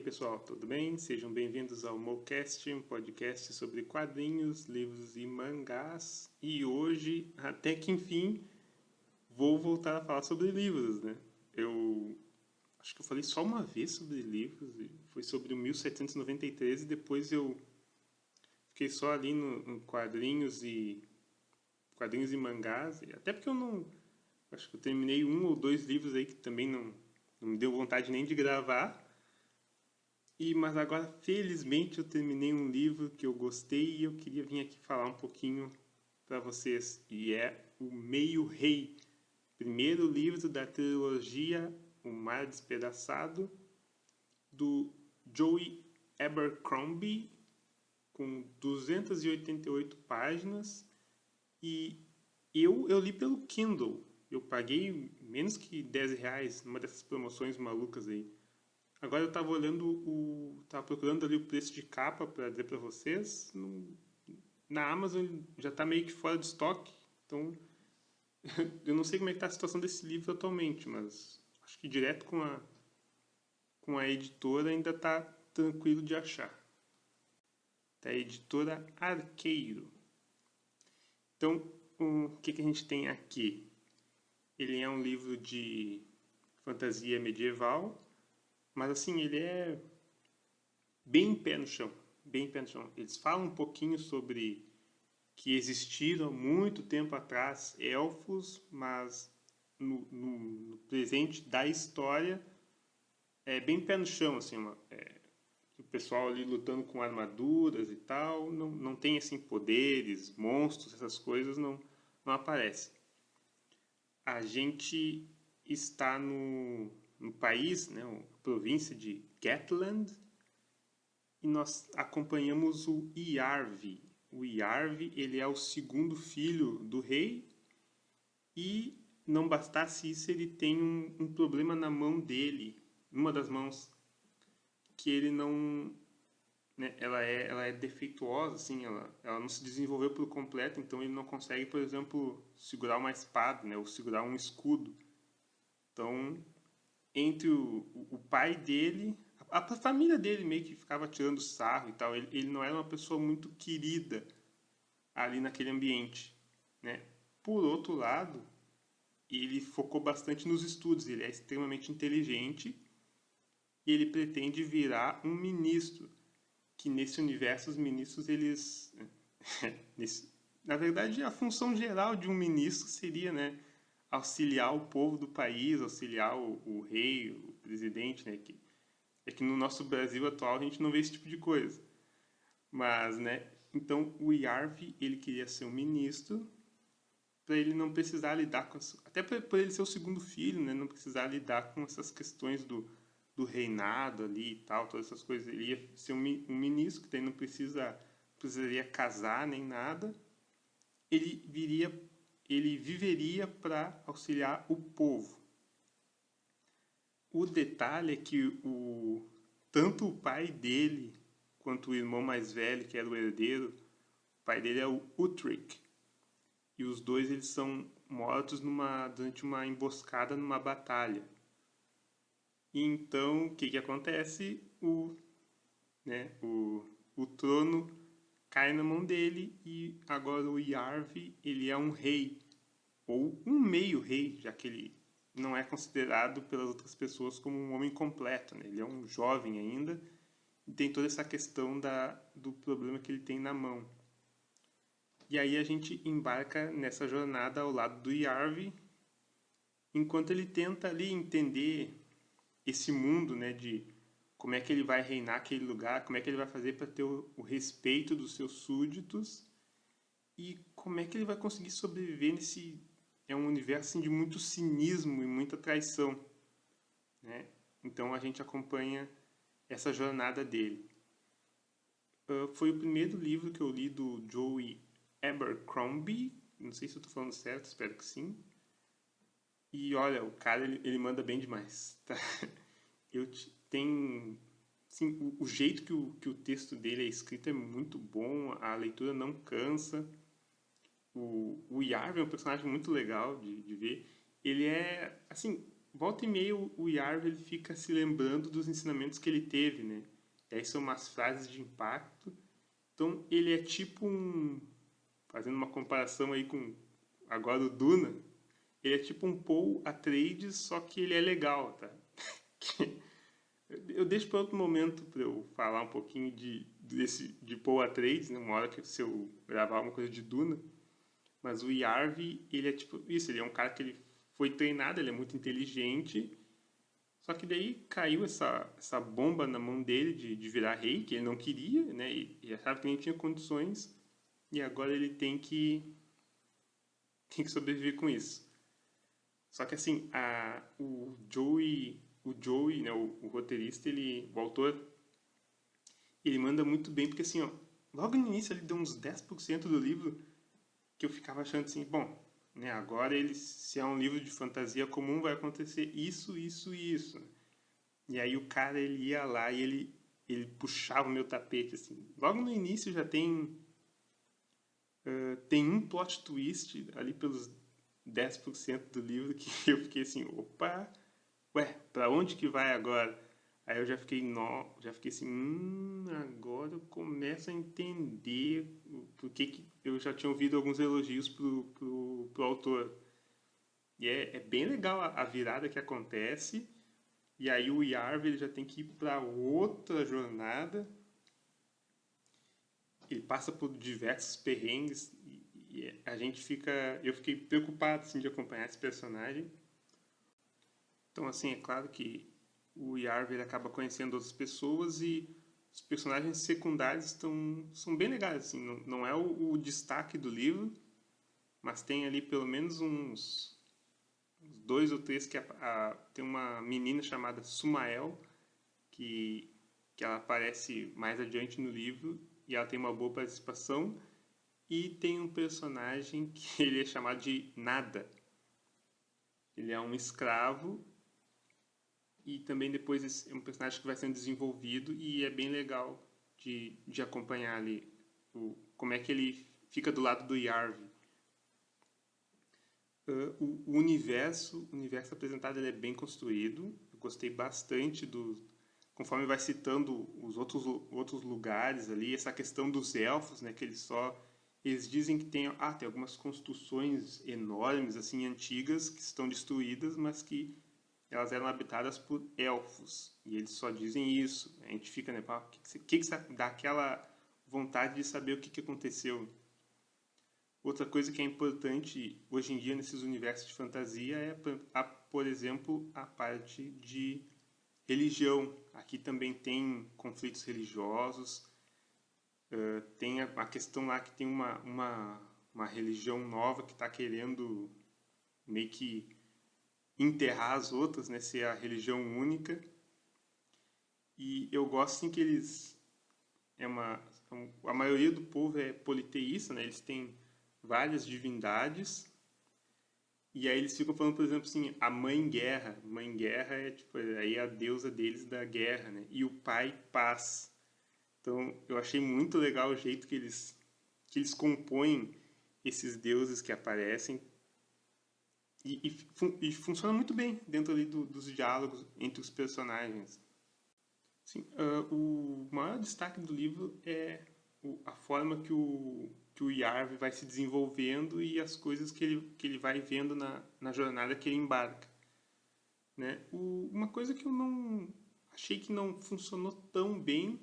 pessoal, tudo bem? Sejam bem-vindos ao Mocast, um podcast sobre quadrinhos, livros e mangás. E hoje, até que enfim, vou voltar a falar sobre livros, né? Eu acho que eu falei só uma vez sobre livros, e foi sobre o 1793 e depois eu fiquei só ali no quadrinhos e mangás, e até porque eu não acho que eu terminei um ou dois livros aí que também não me deu vontade nem de gravar. Mas agora, felizmente, eu terminei um livro que eu gostei e eu queria vir aqui falar um pouquinho para vocês. E é O Meio-Rei, primeiro livro da trilogia O Mar Despedaçado, do Joe Abercrombie, com 288 páginas. E eu li pelo Kindle. Eu paguei menos que R$ 10 numa dessas promoções malucas aí. Agora eu estava olhando tava procurando ali o preço de capa para dizer para vocês. Na Amazon já está meio que fora de estoque. Então, eu não sei como é que está a situação desse livro atualmente, mas acho que direto com a editora ainda está tranquilo de achar. Da editora Arqueiro. Então, o que a gente tem aqui? Ele é um livro de fantasia medieval, mas assim, ele é bem pé no chão, bem pé no chão. Eles falam um pouquinho sobre que existiram muito tempo atrás elfos, mas no presente da história é bem pé no chão, assim, o pessoal ali lutando com armaduras e tal, não tem assim poderes, monstros, essas coisas não aparecem. A gente está no país, né, a província de Gatland, e nós acompanhamos o Iarvi. O Iarvi, ele é o segundo filho do rei e não bastasse isso, ele tem um problema na mão dele, numa das mãos, que ele não, né, ela é defeituosa, assim, ela não se desenvolveu por completo, então ele não consegue, por exemplo, segurar uma espada, né, ou segurar um escudo. Então, entre o pai dele, a família dele meio que ficava tirando sarro e tal. Ele não era uma pessoa muito querida ali naquele ambiente, né? Por outro lado, ele focou bastante nos estudos. Ele é extremamente inteligente e ele pretende virar um ministro. Que nesse universo os ministros eles, na verdade, a função geral de um ministro seria, né, auxiliar o povo do país, auxiliar o rei, o presidente, né? É que no nosso Brasil atual a gente não vê esse tipo de coisa. Mas, né? Então o Yarvi, ele queria ser um ministro para ele não precisar lidar com isso. Até por ele ser o segundo filho, né? Não precisar lidar com essas questões do reinado ali e tal, todas essas coisas. Ele ia ser um ministro que daí não precisaria casar nem nada. Ele viveria para auxiliar o povo. O detalhe é que tanto o pai dele quanto o irmão mais velho, que era o herdeiro, o pai dele é o Uthric. E os dois eles são mortos durante uma emboscada numa batalha. E então, o que acontece? O trono cai na mão dele e agora o Yarvi, ele é um rei, ou um meio-rei, já que ele não é considerado pelas outras pessoas como um homem completo, né? Ele é um jovem ainda e tem toda essa questão do problema que ele tem na mão. E aí a gente embarca nessa jornada ao lado do Yarvi, enquanto ele tenta ali entender esse mundo, né, de como é que ele vai reinar aquele lugar, como é que ele vai fazer para ter o respeito dos seus súditos e como é que ele vai conseguir sobreviver nesse um universo assim, de muito cinismo e muita traição, né? Então a gente acompanha essa jornada dele. Foi o primeiro livro que eu li do Joe Abercrombie, não sei se eu estou falando certo, espero que sim. E olha, o cara ele manda bem demais, tá? Tem sim, o jeito que o texto dele é escrito é muito bom, a leitura não cansa. O Yarv é um personagem muito legal de ver. Ele é, assim, volta e meia o Yarv ele fica se lembrando dos ensinamentos que ele teve, né? E aí são umas frases de impacto. Então ele é tipo fazendo uma comparação aí com agora o Duna, ele é tipo um Paul Atreides, só que ele é legal, tá? Eu deixo para outro momento para eu falar um pouquinho de Paul Atreides, né? Uma hora que se eu gravar uma coisa de Duna. Mas o Yarvi, ele é tipo isso, ele é um cara que ele foi treinado, ele é muito inteligente, só que daí caiu essa bomba na mão dele de virar rei, que ele não queria, né? E achava que nem tinha condições, e agora ele tem que sobreviver com isso. Só que assim, o Joey, né, o roteirista, o autor, ele manda muito bem, porque assim, ó, logo no início ele deu uns 10% do livro que eu ficava achando assim, bom, né, agora se é um livro de fantasia comum, vai acontecer isso, isso e isso. E aí o cara, ele ia lá e ele puxava o meu tapete, assim. Logo no início já tem um plot twist ali pelos 10% do livro que eu fiquei assim, opa, ué, pra onde que vai agora? Aí eu já fiquei, já fiquei assim, agora eu começo a entender por que eu já tinha ouvido alguns elogios pro autor. E é bem legal a virada que acontece, e aí o Yarv ele já tem que ir para outra jornada, ele passa por diversos perrengues, e eu fiquei preocupado assim, de acompanhar esse personagem. Então, assim, é claro que o Yarv ele acaba conhecendo outras pessoas e os personagens secundários são bem legais. Assim, não é o destaque do livro, mas tem ali pelo menos uns dois ou três que tem uma menina chamada Sumael, que, que ela aparece mais adiante no livro e ela tem uma boa participação. E tem um personagem que ele é chamado de Nada. Ele é um escravo e também depois é um personagem que vai sendo desenvolvido e é bem legal de acompanhar ali como é que ele fica do lado do Yarv. O universo apresentado ele é bem construído. Eu gostei bastante conforme vai citando os outros lugares ali, essa questão dos elfos, né, que eles dizem que tem algumas construções enormes assim antigas que estão destruídas, mas que elas eram habitadas por elfos. E eles só dizem isso. A gente fica, né, o que dá aquela vontade de saber o que aconteceu. Outra coisa que é importante hoje em dia nesses universos de fantasia é, por exemplo, a parte de religião. Aqui também tem conflitos religiosos. Tem a questão lá que tem uma religião nova que está querendo meio que enterrar as outras, né? Ser a religião única. E eu gosto assim que a maioria do povo é politeísta, né? Eles têm várias divindades. E aí eles ficam falando, por exemplo, assim, a Mãe Guerra. Mãe Guerra é tipo aí a deusa deles da guerra, né? E o Pai Paz. Então eu achei muito legal o jeito que eles compõem esses deuses que aparecem e funciona muito bem dentro ali dos diálogos entre os personagens. Sim, o maior destaque do livro é a forma que o Yarv vai se desenvolvendo e as coisas que ele vai vendo na jornada que ele embarca. Né? Uma coisa que eu não achei que não funcionou tão bem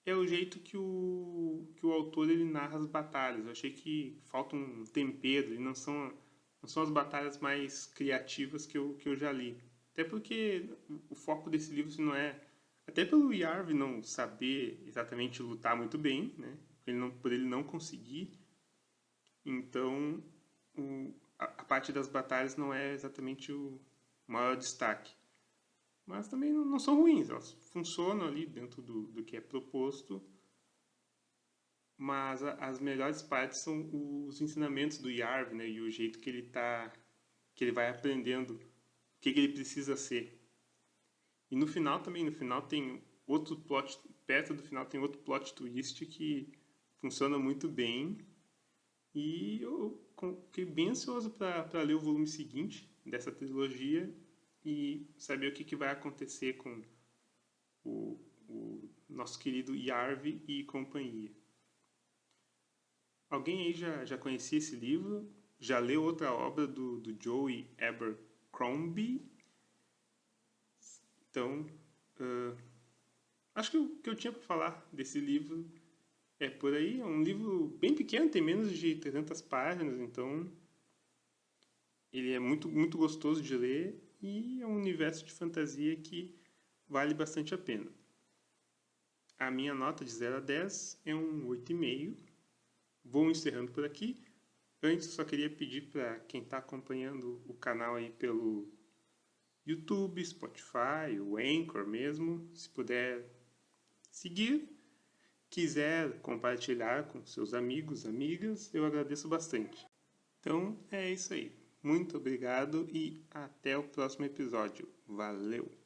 é o jeito que o autor ele narra as batalhas. Eu achei que falta um tempero e não são as batalhas mais criativas que eu já li. Até porque o foco desse livro assim, não é. Até pelo Yarv não saber exatamente lutar muito bem, né? Por ele não conseguir. Então, a parte das batalhas não é exatamente o maior destaque. Mas também não são ruins, elas funcionam ali dentro do que é proposto. Mas as melhores partes são os ensinamentos do Yarv, né? E o jeito que ele vai aprendendo o que ele precisa ser. E no final também, no final tem outro plot, perto do final tem outro plot twist que funciona muito bem. E eu fiquei bem ansioso para ler o volume seguinte dessa trilogia. e saber o que vai acontecer com o nosso querido Yarvi e companhia. Alguém aí já conhecia esse livro? Já leu outra obra do Joey Abercrombie? Então, acho que o que eu tinha para falar desse livro é por aí. É um livro bem pequeno, tem menos de 300 páginas, então ele é muito, muito gostoso de ler e é um universo de fantasia que vale bastante a pena. A minha nota de 0 a 10 é um 8,5. Vou encerrando por aqui. Antes, só queria pedir para quem está acompanhando o canal aí pelo YouTube, Spotify, o Anchor mesmo, se puder seguir, quiser compartilhar com seus amigos, amigas, eu agradeço bastante. Então, é isso aí. Muito obrigado e até o próximo episódio. Valeu!